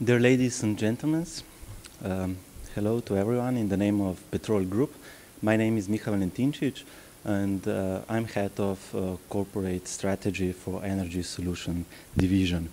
Dear ladies and gentlemen, hello to everyone in the name of Petrol Group. My name is Miha Valentinčič, and I'm head of corporate strategy for Energy Solution Division.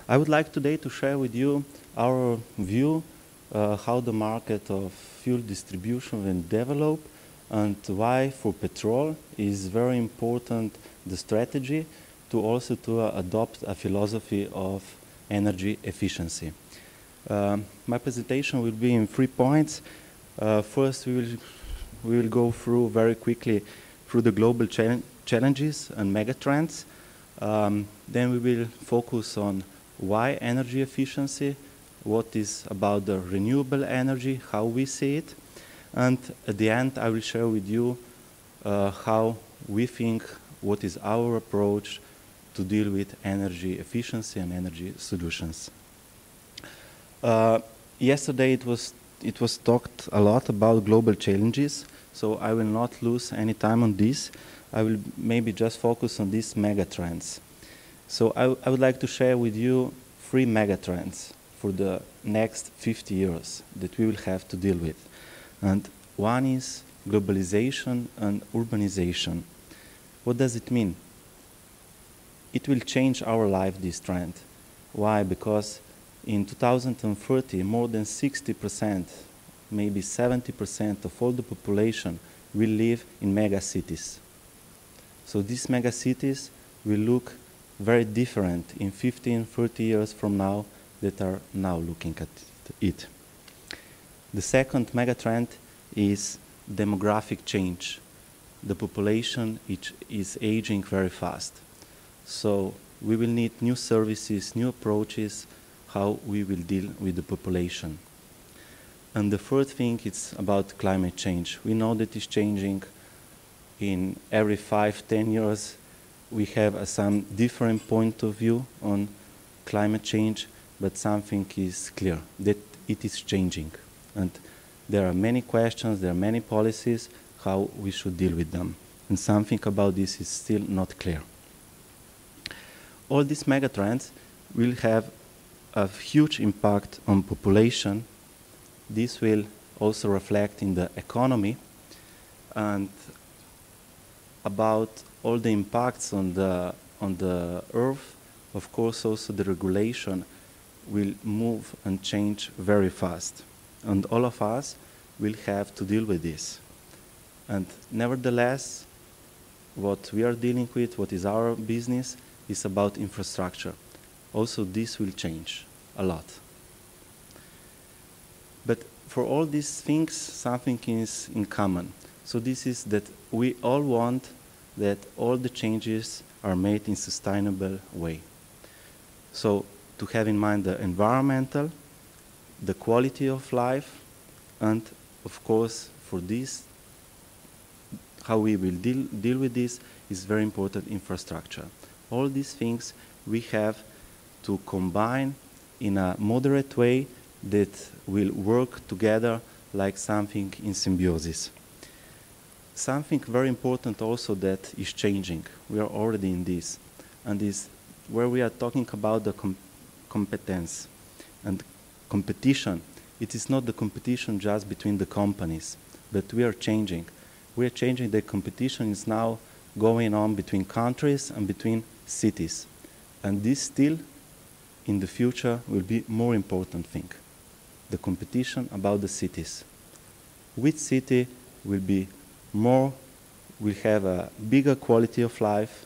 I would like today to share with you our view how the market of fuel distribution will develop and why for Petrol is very important the strategy to also adopt a philosophy of energy efficiency. My presentation will be in 3 points. First, we will go through very quickly through the global challenges and megatrends. Then we will focus on why energy efficiency, what is about the renewable energy, how we see it, and at the end I will share with you how we think, what is our approach to deal with energy efficiency and energy solutions. Yesterday it was talked a lot about global challenges, so I will not lose any time on this. I will maybe just focus on these megatrends. So I would like to share with you 3 megatrends for the next 50 years that we will have to deal with. And one is globalization and urbanization. What does it mean? It will change our life, this trend. Why? Because in 2030, more than 60%, maybe 70% of all the population will live in mega cities. So these mega cities will look very different in 15, 30 years from now that are now looking at it. The second mega trend is demographic change. The population is aging very fast. So we will need new services, new approaches, how we will deal with the population. And the third thing is about climate change. We know that it's changing in every 5, 10 years. We have some different point of view on climate change, but something is clear, that it is changing. And there are many questions, there are many policies, how we should deal with them. And something about this is still not clear. All these megatrends will have a huge impact on population. This will also reflect in the economy, and about all the impacts on the earth. Of course, also the regulation will move and change very fast, and all of us will have to deal with this. And nevertheless, what we are dealing with, what is our business, is about infrastructure. Also, this will change a lot. But for all these things, something is in common. So this is that we all want that all the changes are made in sustainable way. So to have in mind the environmental, the quality of life, and of course for this, how we will deal with this is very important infrastructure. All these things we have to combine in a moderate way that will work together like something in symbiosis. Something very important also that is changing. We are already in this, and is where we are talking about the competence and competition. It is not the competition just between the companies, but we are changing. We are changing. The competition is now going on between countries and between cities. And this still, in the future, will be more important thing. The competition about the cities. Which city will be more, will have a bigger quality of life,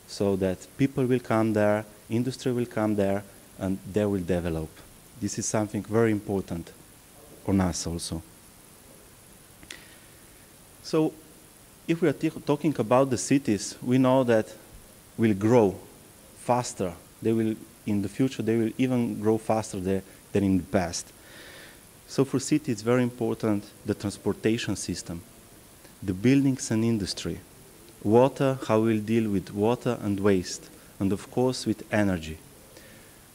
so that people will come there, industry will come there, and they will develop. This is something very important on us also. So, if we are talking about the cities, we know that will grow faster. They will, in the future, they will even grow faster than in the past. So for cities, it's very important the transportation system, the buildings and industry, water, how we'll deal with water and waste, and of course with energy.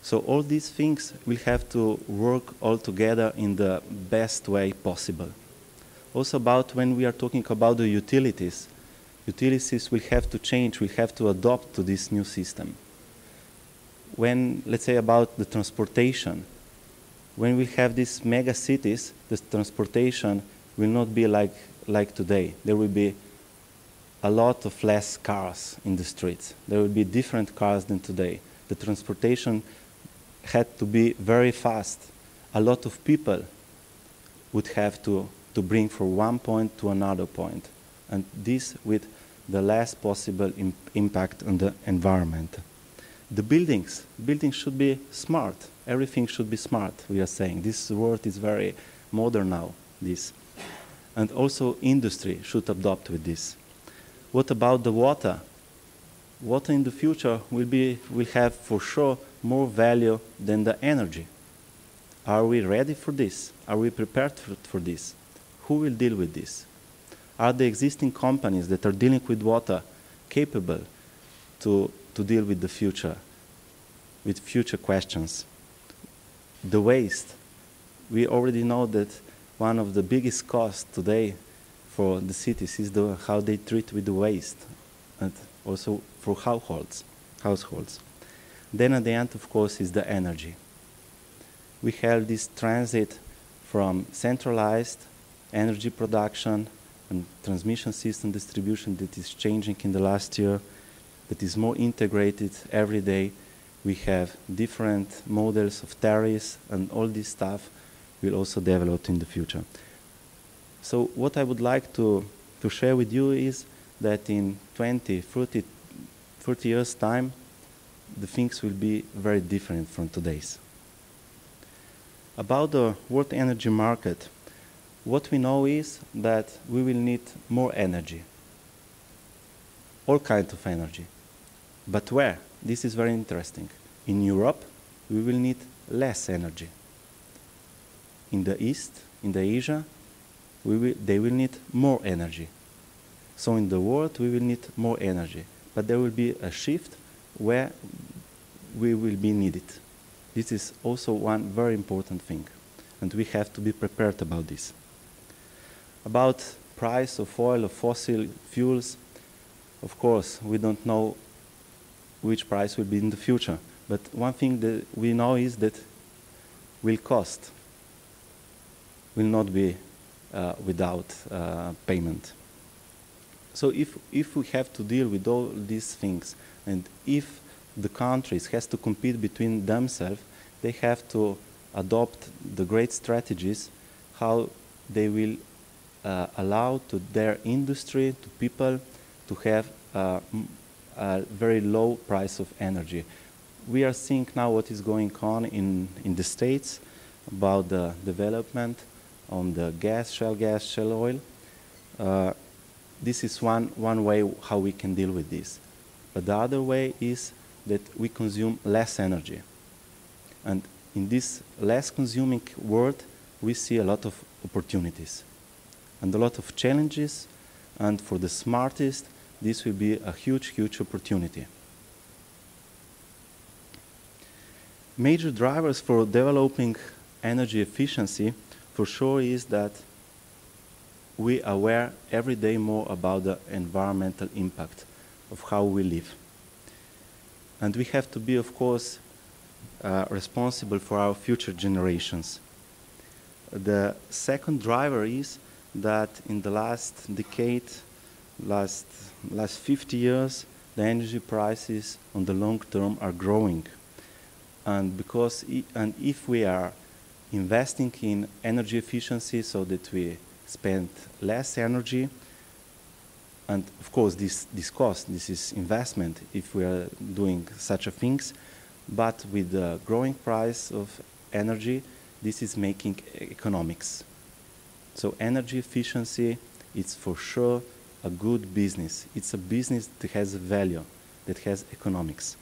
So all these things will have to work all together in the best way possible. Also about when we are talking about the utilities, utilities will have to change, will have to adopt to this new system. When, let's say about the transportation, when we have these mega cities, the transportation will not be like today. There will be a lot of less cars in the streets. There will be different cars than today. The transportation had to be very fast. A lot of people would have to bring from one point to another point. And this with the last possible impact on the environment. The buildings should be smart. Everything should be smart, we are saying. This word is very modern now, this. And also industry should adopt with this. What about the water? Water in the future will have for sure more value than the energy. Are we ready for this? Are we prepared for this? Who will deal with this? Are the existing companies that are dealing with water capable to deal with the future, with future questions? The waste. We already know that one of the biggest costs today for the cities is how they treat with the waste, and also for households. Then at the end, of course, is the energy. We have this transit from centralized energy production and transmission system distribution that is changing in the last year, that is more integrated every day. We have different models of tariffs, and all this stuff will also develop in the future. So what I would like to share with you is that in 20, 30 years' time, the things will be very different from today's. About the world energy market, what we know is that we will need more energy, all kinds of energy. But where? This is very interesting. In Europe, we will need less energy. In the East, in the Asia, they will need more energy. So in the world, we will need more energy. But there will be a shift where we will be needed. This is also one very important thing. And we have to be prepared about this. About price of oil, of fossil fuels, of course, we don't know which price will be in the future. But one thing that we know is that will cost, will not be without payment. So if we have to deal with all these things, and if the countries has to compete between themselves, they have to adopt the great strategies how they will allow to their industry, to people, to have a very low price of energy. We are seeing now what is going on in the States about the development on the shale gas, shale oil. This is one way how we can deal with this. But the other way is that we consume less energy. And in this less consuming world, we see a lot of opportunities and a lot of challenges. And for the smartest, this will be a huge, huge opportunity. Major drivers for developing energy efficiency for sure is that we are aware every day more about the environmental impact of how we live. And we have to be, of course, responsible for our future generations. The second driver is that in the last decade, last 50 years, the energy prices on the long term are growing. And if we are investing in energy efficiency so that we spend less energy, and of course this cost, this is investment if we are doing such a things, but with the growing price of energy, this is making economics. So energy efficiency, it's for sure a good business. It's a business that has a value, that has economics.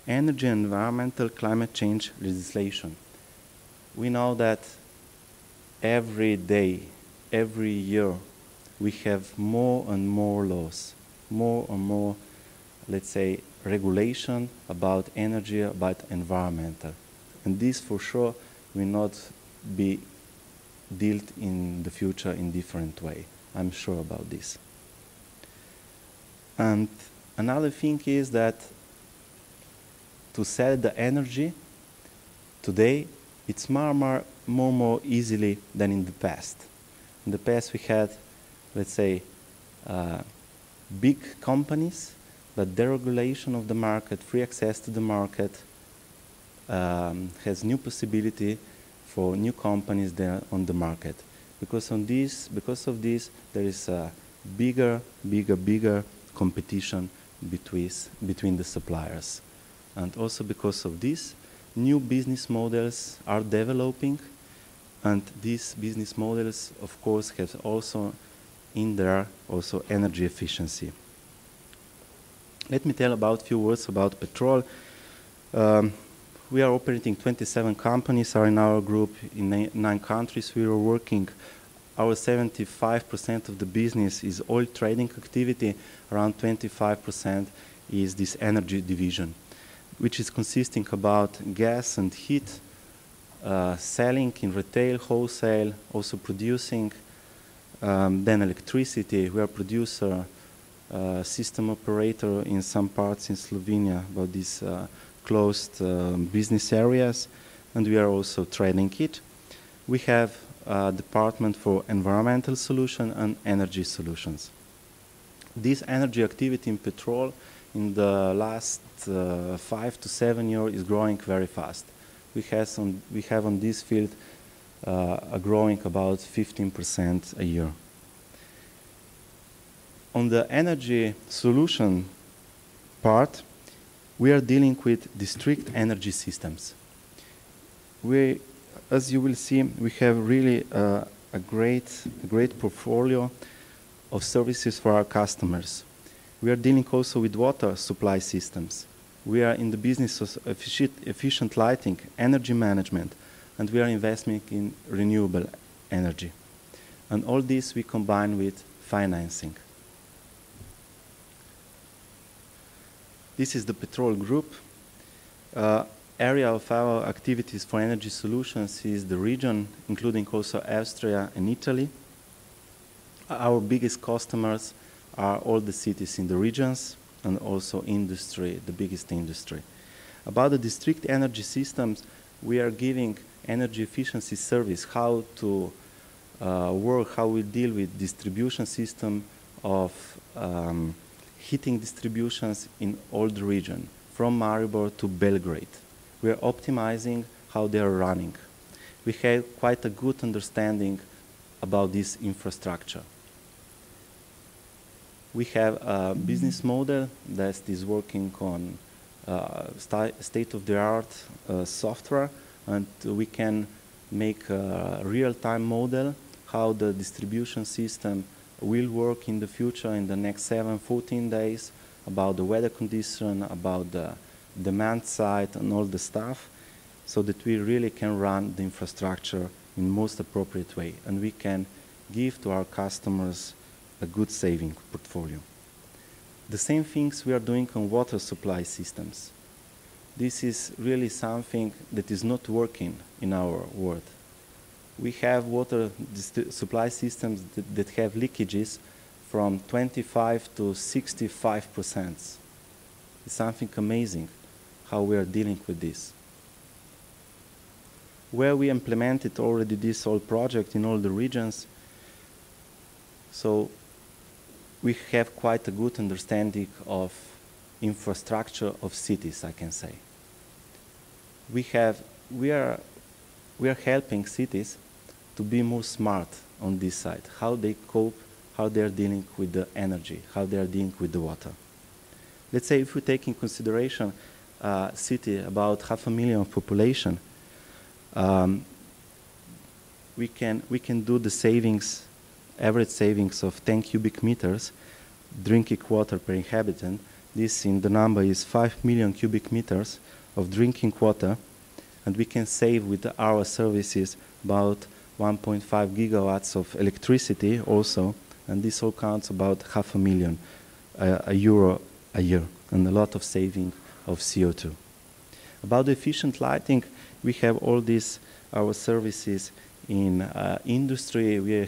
Energy and environmental climate change legislation. We know that every day, every year, we have more and more laws, more and more, let's say, regulation about energy, about environmental. And this for sure will not be dealt in the future in different way. I'm sure about this. And another thing is that to sell the energy, today it's more easily than in the past. In the past we had, let's say, big companies, but deregulation of the market, free access to the market, has new possibility for new companies there on the market. Because of this, there is a bigger competition between the suppliers. And also because of this, new business models are developing, and these business models, of course, have also in there also energy efficiency. Let me tell about a few words about Petrol. We are operating 27 companies are in our group in 9 countries. We are working, our 75% of the business is oil trading activity, around 25% is this energy division, which is consisting about gas and heat, selling in retail, wholesale, also producing, then electricity. We are producer, system operator in some parts in Slovenia about these closed business areas, and we are also trading it. We have a department for environmental solution and energy solutions. This energy activity in Petrol in the last 5 to 7 years is growing very fast. We have on this field a growing about 15% a year. On the energy solution part, we are dealing with district energy systems. As you will see, we have really a great portfolio of services for our customers. We are dealing also with water supply systems. We are in the business of efficient lighting, energy management, and we are investing in renewable energy. And all this we combine with financing. This is the Petrol Group. Area of our activities for energy solutions is the region, including also Austria and Italy. Our biggest customers are all the cities in the regions and also industry, the biggest industry. About the district energy systems, we are giving energy efficiency service, how to work, how we deal with distribution system of heating distributions in all the region, from Maribor to Belgrade. We are optimizing how they are running. We have quite a good understanding about this infrastructure. We have a business model that is working on state-of-the-art software, and we can make a real-time model how the distribution system will work in the future in the next 14 days, about the weather condition, about the demand side and all the stuff, so that we really can run the infrastructure in most appropriate way, and we can give to our customers a good saving portfolio. The same things we are doing on water supply systems. This is really something that is not working in our world. We have water supply systems that have leakages from 25 to 65%. It's something amazing how we are dealing with this. Where we implemented already this whole project in all the regions, so we have quite a good understanding of infrastructure of cities, I can say. We are helping cities to be more smart on this side, how they cope, how they are dealing with the energy, how they are dealing with the water. Let's say if we take in consideration a city about 500,000 population, we can do the savings, average savings of 10 cubic meters drinking water per inhabitant. This in the number is 5 million cubic meters of drinking water, and we can save with our services about 1.5 gigawatts of electricity also, and this all counts about €500,000 a year, and a lot of saving of CO2. About the efficient lighting, we have all these our services in industry. We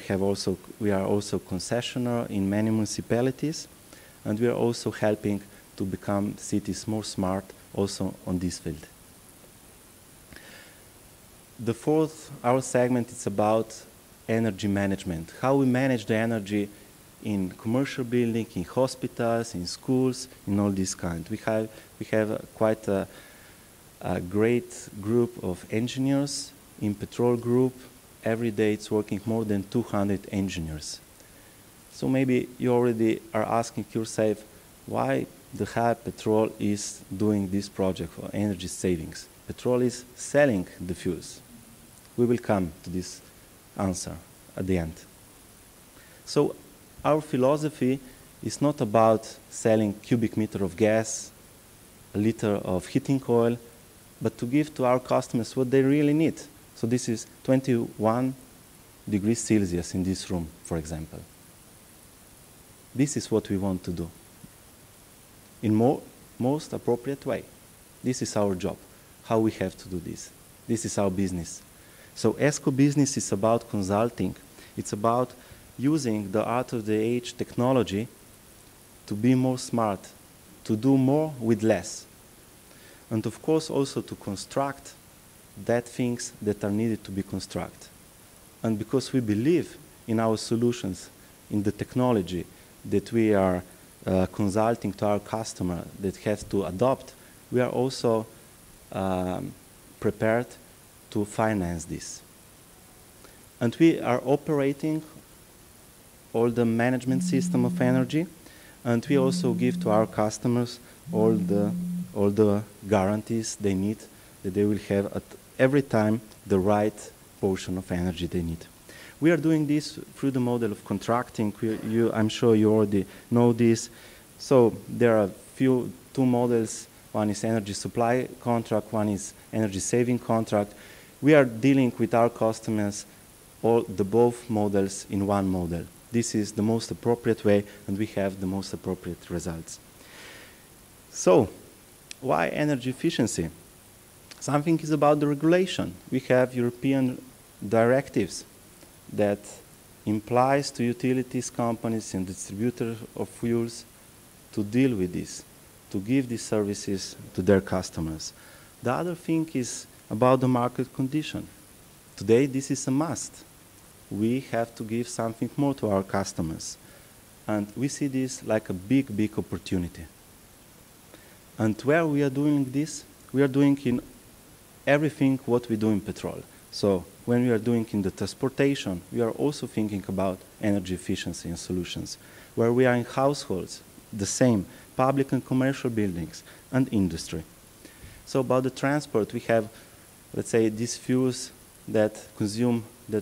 are also concessionaire in many municipalities, and we are also helping to become cities more smart also on this field. the fourth, our segment, is about energy management, how we manage the energy in commercial building, in hospitals, in schools, in all these kinds. We have quite a great group of engineers in Petrol Group. Every day it's working more than 200 engineers. So maybe you already are asking yourself why the hell Petrol is doing this project for energy savings. Petrol is selling the fuels. We will come to this answer at the end. So our philosophy is not about selling cubic meter of gas, a liter of heating oil, but to give to our customers what they really need. So this is 21 degrees Celsius in this room, for example. This is what we want to do in most appropriate way. This is our job, how we have to do this. This is our business. So ESCO business is about consulting. It's about using the out-of-the-age technology to be more smart, to do more with less. And of course also to construct that things that are needed to be constructed. And because we believe in our solutions, in the technology that we are consulting to our customer that have to adopt, we are also prepared to finance this. And we are operating all the management system of energy, and we also give to our customers all the guarantees they need, that they will have at every time the right portion of energy they need. We are doing this through the model of contracting. I'm sure you already know this. So there are two models. One is energy supply contract, one is energy saving contract. We are dealing with our customers both models in one model. This is the most appropriate way, and we have the most appropriate results. So, why energy efficiency? Something is about the regulation. We have European directives that implies to utilities companies and distributors of fuels to deal with this, to give these services to their customers. The other thing is about the market condition. Today, this is a must. We have to give something more to our customers. And we see this like a big, big opportunity. And where we are doing this, we are doing in everything what we do in Petrol. So when we are doing in the transportation, we are also thinking about energy efficiency and solutions. Where we are in households, the same, public and commercial buildings, and industry. So about the transport, we have, let's say, these fuels that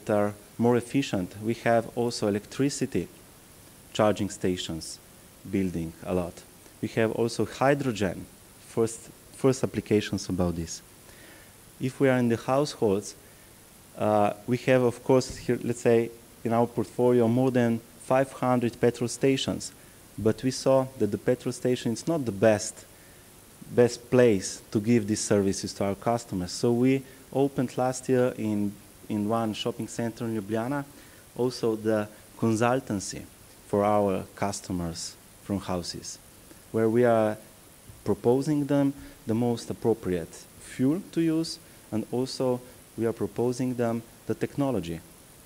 are more efficient. We have also electricity charging stations building a lot. We have also hydrogen, first applications about this. If we are in the households, we have, of course, here, let's say, in our portfolio, more than 500 petrol stations. But we saw that the petrol station is not the best place to give these services to our customers. So we opened last year in one shopping center in Ljubljana also the consultancy for our customers from houses, where we are proposing them the most appropriate fuel to use, and also we are proposing them the technology,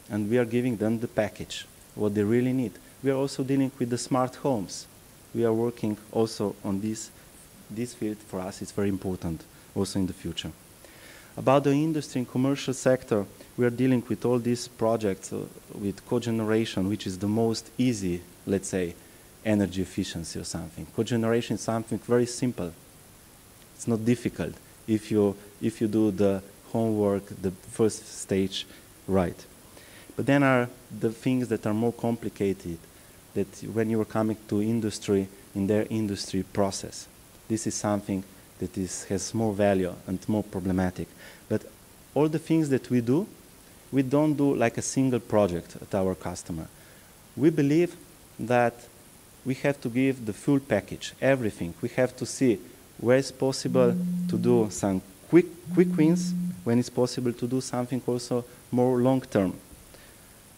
and we are giving them the package, what they really need. We are also dealing with the smart homes. We are working also on this field. For us, it's very important also in the future. About the industry and commercial sector, we are dealing with all these projects with cogeneration, which is the most easy, let's say, energy efficiency or something. Cogeneration is something very simple. It's not difficult if you do the homework, the first stage right. But then are the things that are more complicated, that when you are coming to industry, in their industry process. This is something that has more value and more problematic. But all the things that we do, we don't do like a single project at our customer. We believe that we have to give the full package, everything. We have to see where it's possible to do some quick wins, when it's possible to do something also more long-term.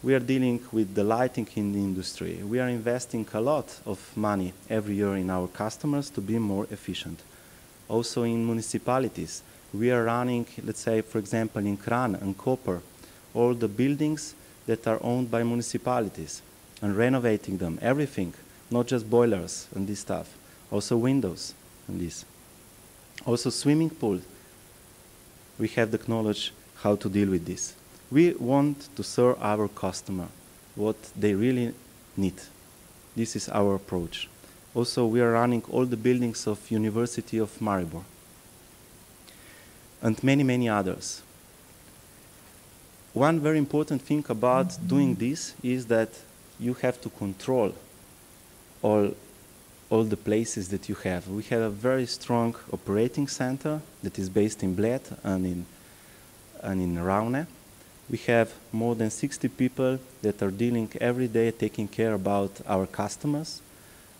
We are dealing with the lighting in the industry. We are investing a lot of money every year in our customers to be more efficient. Also in municipalities, we are running, let's say, for example, in Kran and Koper, all the buildings that are owned by municipalities and renovating them, everything, not just boilers and this stuff, also windows and this. Also swimming pool, we have the knowledge how to deal with this. We want to serve our customer, what they really need. This is our approach. Also, we are running all the buildings of University of Maribor and many, many others. One very important thing about doing this is that you have to control all the places that you have. We have a very strong operating center that is based in Bled and in Raune. We have more than 60 people that are dealing every day, taking care about our customers.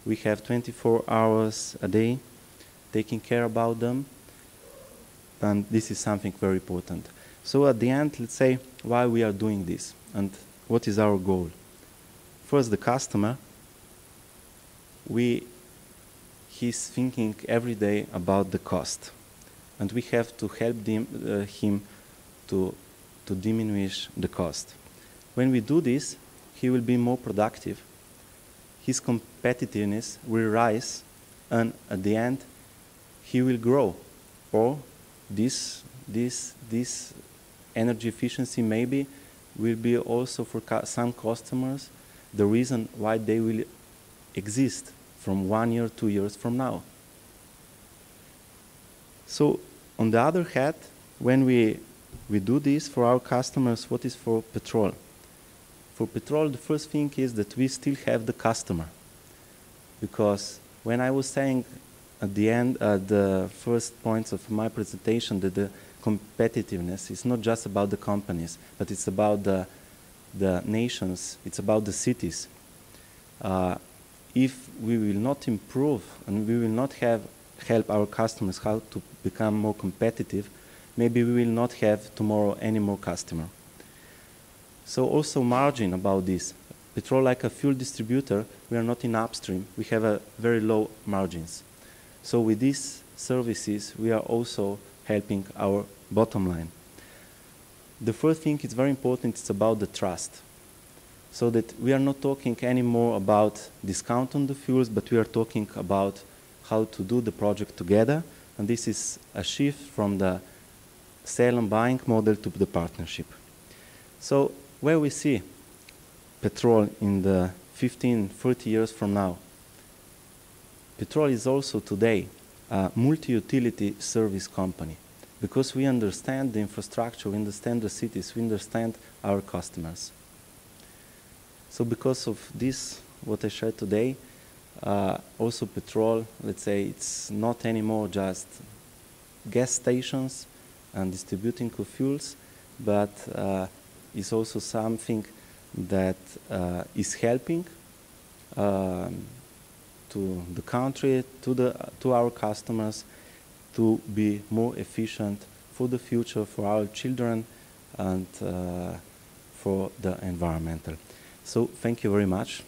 We have 24 hours a day taking care about them. And this is something very important. So at the end, let's say why we are doing this and what is our goal. First, the customer, he's thinking every day about the cost. And we have to help him to diminish the cost. When we do this, he will be more productive. His competitiveness will rise, and at the end, he will grow. Or this energy efficiency maybe will be also for some customers the reason why they will exist from 1 year, 2 years from now. So on the other hand, when we do this for our customers, what is for Petrol? For Petrol, the first thing is that we still have the customer. Because when I was saying at the end, the first points of my presentation, that the competitiveness is not just about the companies, but it's about the nations, it's about the cities. If we will not improve and we will not help our customers how to become more competitive, maybe we will not have tomorrow any more customer. So also margin about this. Petrol, like a fuel distributor, we are not in upstream. We have a very low margins. So with these services, we are also helping our bottom line. The first thing is very important, it's about the trust. So that we are not talking anymore about discount on the fuels, but we are talking about how to do the project together. And this is a shift from the sell and buying model to the partnership. So where we see Petrol in the 15, 30 years from now, Petrol is also today a multi-utility service company because we understand the infrastructure, we understand the cities, we understand our customers. So because of this, what I shared today, also Petrol, let's say it's not anymore just gas stations and distributing of fuels, but it's also something that is helping to the country, to our customers, to be more efficient for the future, for our children, and for the environmental. So thank you very much.